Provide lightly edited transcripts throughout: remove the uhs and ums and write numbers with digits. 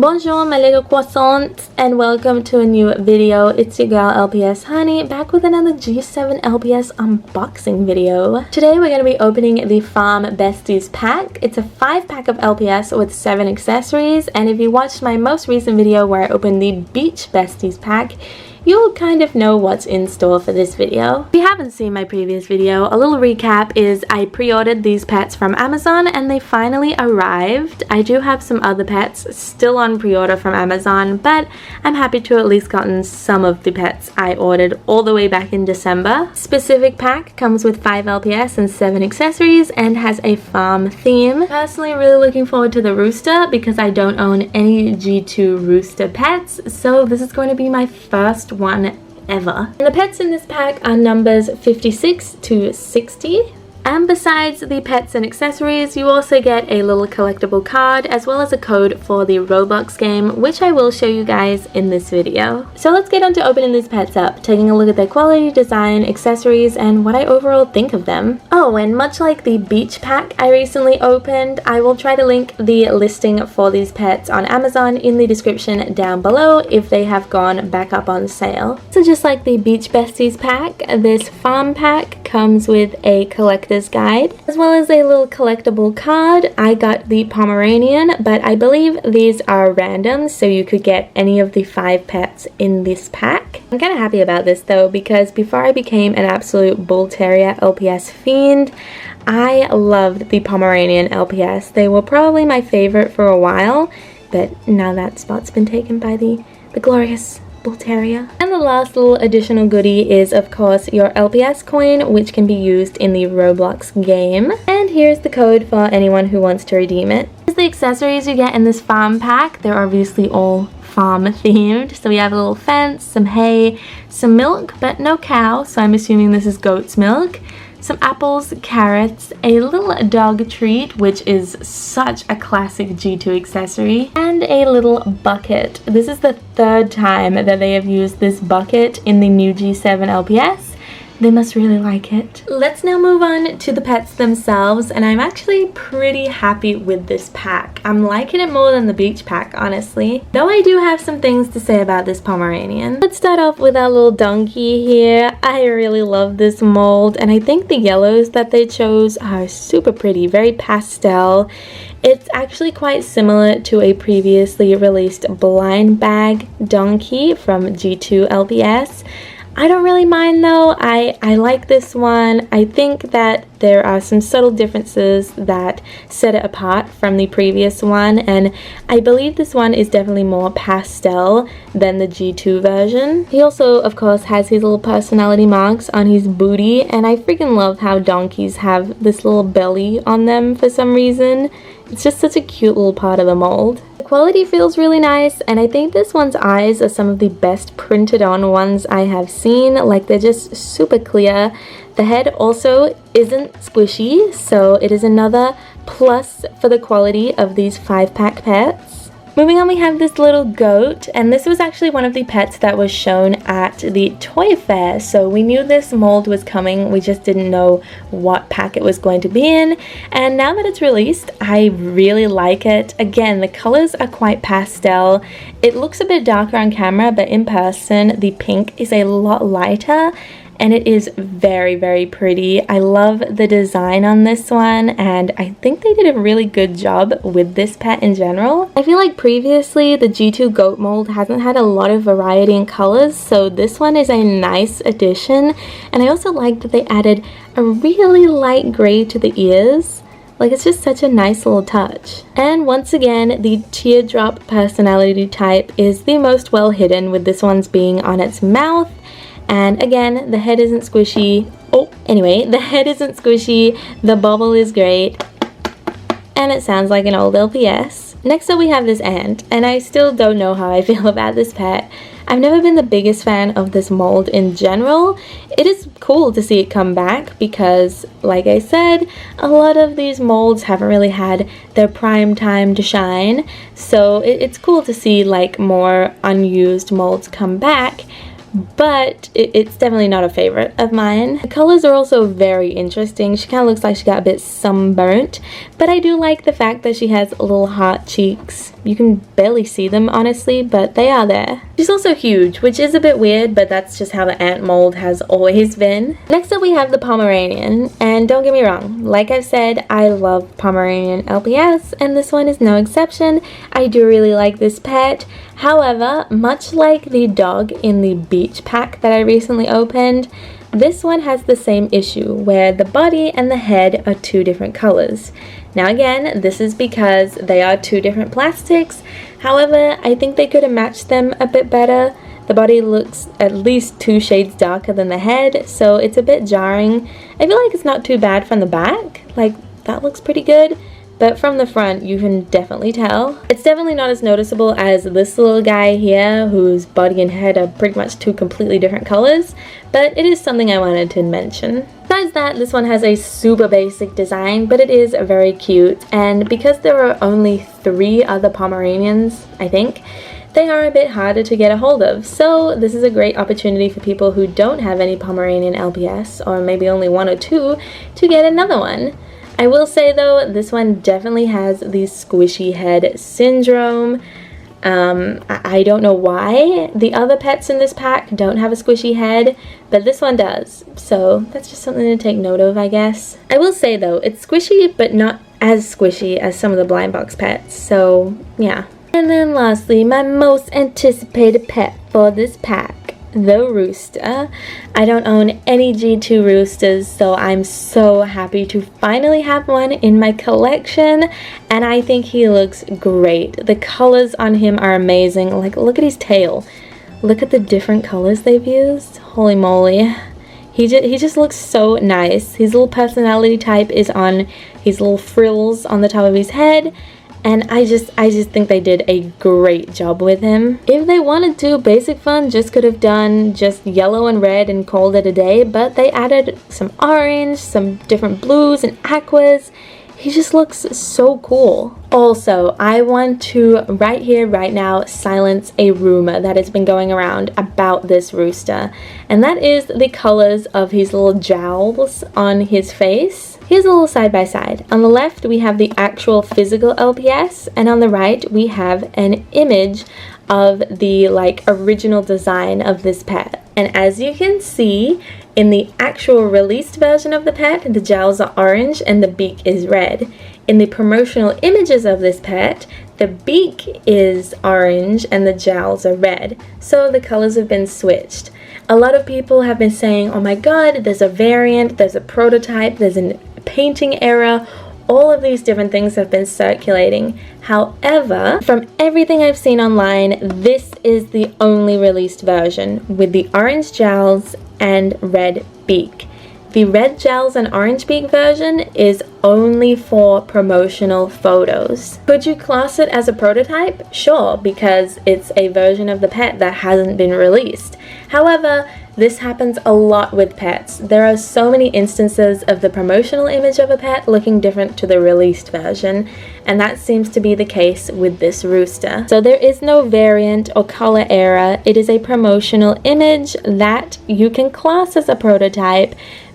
Bonjour my little croissants and welcome to a new video. It's your girl LpsHoney back with another G7 LPS unboxing video. Today we're going to be opening the Farm Besties pack. It's a 5-pack of LPS with 7 accessories, and if you watched my most recent video where I opened the Beach Besties pack, you'll kind of know what's in store for this video. If you haven't seen my previous video, a little recap is I pre-ordered these pets from Amazon and they finally arrived. I do have some other pets still on pre-order from Amazon, but I'm happy to at least gotten some of the pets I ordered all the way back in December. Specific pack comes with 5 LPS and 7 accessories and has a farm theme. Personally really looking forward to the rooster because I don't own any G2 rooster pets, so this is going to be my first one ever. And the pets in this pack are numbers 56 to 60. And besides the pets and accessories, you also get a little collectible card as well as a code for the Roblox game, which I will show you guys in this video. So let's get on to opening these pets up, taking a look at their quality, design, accessories, and what I overall think of them. Oh, and much like the beach pack I recently opened, I will try to link the listing for these pets on Amazon in the description down below if they have gone back up on sale. So just like the Beach Besties pack, this farm pack comes with a collector's guide as well as a little collectible card. I got the Pomeranian, but I believe these are random, so you could get any of the 5 pets in this pack. I'm kind of happy about this though, because before I became an absolute bull terrier LPS fiend, I loved the Pomeranian LPS. They were probably my favorite for a while, but now that spot's been taken by the glorious bull terrier. And the last little additional goodie is of course your LPS coin, which can be used in the Roblox game. And here's the code for anyone who wants to redeem it. Here's the accessories you get in this farm pack. They're obviously all farm themed. So we have a little fence, some hay, some milk, but no cow, so I'm assuming this is goat's milk. Some apples, carrots, a little dog treat, which is such a classic G2 accessory, and a little bucket. This is the 3rd time that they have used this bucket in the new G7 LPS. They must really like it. Let's now move on to the pets themselves, and I'm actually pretty happy with this pack. I'm liking it more than the beach pack, honestly. Though I do have some things to say about this Pomeranian. Let's start off with our little donkey here. I really love this mold, and I think the yellows that they chose are super pretty, very pastel. It's actually quite similar to a previously released blind bag donkey from G2 LPS. I don't really mind though. I like this one. I think that there are some subtle differences that set it apart from the previous one, and I believe this one is definitely more pastel than the G2 version. He also of course has his little personality marks on his booty, and I freaking love how donkeys have this little belly on them for some reason. It's just such a cute little part of the mold. The quality feels really nice, and I think this one's eyes are some of the best printed on ones I have seen. Like, they're just super clear. The head also isn't squishy, so it is another plus for the quality of these 5-pack pets. Moving on, we have this little goat, and this was actually one of the pets that was shown at the toy fair, so we knew this mold was coming, we just didn't know what pack it was going to be in, and now that it's released, I really like it. Again, the colors are quite pastel. It looks a bit darker on camera, but in person, the pink is a lot lighter, and it is very, very pretty. I love the design on this one, and I think they did a really good job with this pet in general. I feel like previously the G2 goat mold hasn't had a lot of variety in colors, so this one is a nice addition. And I also like that they added a really light gray to the ears. Like, it's just such a nice little touch. And once again, the teardrop personality type is the most well hidden, with this one's being on its mouth. And again, the head isn't squishy. Anyway, the head isn't squishy, the bobble is great, and it sounds like an old LPS. Next up we have this ant, and I still don't know how I feel about this pet. I've never been the biggest fan of this mold in general. It is cool to see it come back because, like I said, a lot of these molds haven't really had their prime time to shine. So it's cool to see like more unused molds come back. But it's definitely not a favorite of mine. The colors are also very interesting. She kind of looks like she got a bit sunburnt, but I do like the fact that she has little heart cheeks. You can barely see them, honestly, but they are there. She's also huge, which is a bit weird, but that's just how the ant mold has always been. Next up we have the Pomeranian, and don't get me wrong, like I've said, I love Pomeranian LPS, and this one is no exception. I do really like this pet. However, much like the dog in the beach pack that I recently opened, this one has the same issue where the body and the head are two different colors. Now again, this is because they are two different plastics. However, I think they could have matched them a bit better. The body looks at least 2 shades darker than the head, so it's a bit jarring. I feel like it's not too bad from the back. Like, that looks pretty good. But from the front, you can definitely tell. It's definitely not as noticeable as this little guy here, whose body and head are pretty much 2 completely different colors, but it is something I wanted to mention. Besides that, this one has a super basic design, but it is very cute, and because there are only 3 other Pomeranians, I think, they are a bit harder to get a hold of. So this is a great opportunity for people who don't have any Pomeranian LPS, or maybe only 1 or 2, to get another one. I will say though, this one definitely has the squishy head syndrome. I don't know why the other pets in this pack don't have a squishy head, but this one does. So that's just something to take note of, I guess. I will say though, it's squishy, but not as squishy as some of the blind box pets. So yeah. And then lastly, my most anticipated pet for this pack, the rooster. I don't own any G2 roosters, so I'm so happy to finally have one in my collection, and I think he looks great. The colors on him are amazing. Like, look at his tail. Look at the different colors they've used. Holy moly. He just looks so nice. His little personality type is on his little frills on the top of his head. And I just think they did a great job with him. If they wanted to, Basic Fun just could have done just yellow and red and called it a day, but they added some orange, some different blues and aquas. He just looks so cool. Also, I want to right here, right now, silence a rumor that has been going around about this rooster. And that is the colors of his little jowls on his face. Here's a little side by side. On the left, we have the actual physical LPS, and on the right, we have an image of the original design of this pet. And as you can see, in the actual released version of the pet, the jowls are orange and the beak is red. In the promotional images of this pet, the beak is orange and the jowls are red. So the colors have been switched. A lot of people have been saying, oh my god, there's a variant, there's a prototype, there's a painting error. All of these different things have been circulating. However, from everything I've seen online, this is the only released version with the orange jowls and red beak. The red jowls and orange beak version is only for promotional photos. Could you class it as a prototype? Sure, because it's a version of the pet that hasn't been released. However, this happens a lot with pets. There are so many instances of the promotional image of a pet looking different to the released version, and that seems to be the case with this rooster. So there is no variant or color error. It is a promotional image that you can class as a prototype,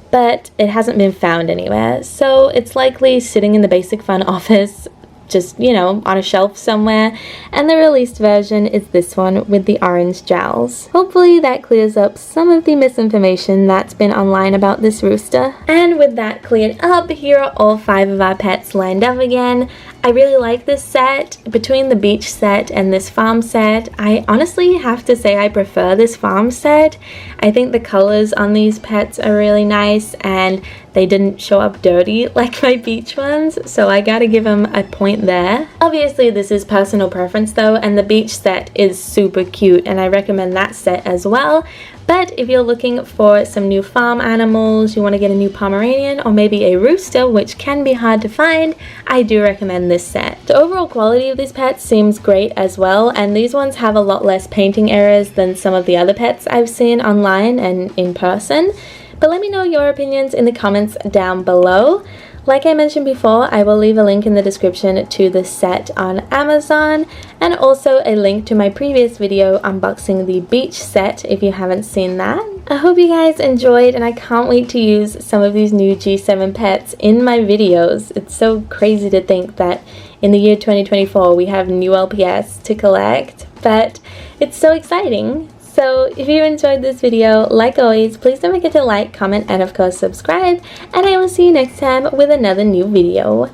but it hasn't been found anywhere. So it's likely sitting in the Basic Fun office, just, you know, on a shelf somewhere, and the released version is this one with the orange jowls. Hopefully that clears up some of the misinformation that's been online about this rooster. And with that cleared up, here are all 5 of our pets lined up again. I really like this set. Between the beach set and this farm set, I honestly have to say I prefer this farm set. I think the colors on these pets are really nice, and they didn't show up dirty like my beach ones, so I gotta give them a point there. Obviously this is personal preference though, and the beach set is super cute, and I recommend that set as well. But if you're looking for some new farm animals, you want to get a new Pomeranian or maybe a rooster, which can be hard to find, I do recommend this set. The overall quality of these pets seems great as well, and these ones have a lot less painting errors than some of the other pets I've seen online and in person. But let me know your opinions in the comments down below. Like I mentioned before, I will leave a link in the description to this set on Amazon, and also a link to my previous video unboxing the beach set if you haven't seen that. I hope you guys enjoyed, and I can't wait to use some of these new G7 pets in my videos. It's so crazy to think that in the year 2024 we have new LPS to collect, but it's so exciting. So if you enjoyed this video, like always, please don't forget to like, comment, and of course subscribe, and I will see you next time with another new video.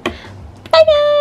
Bye guys!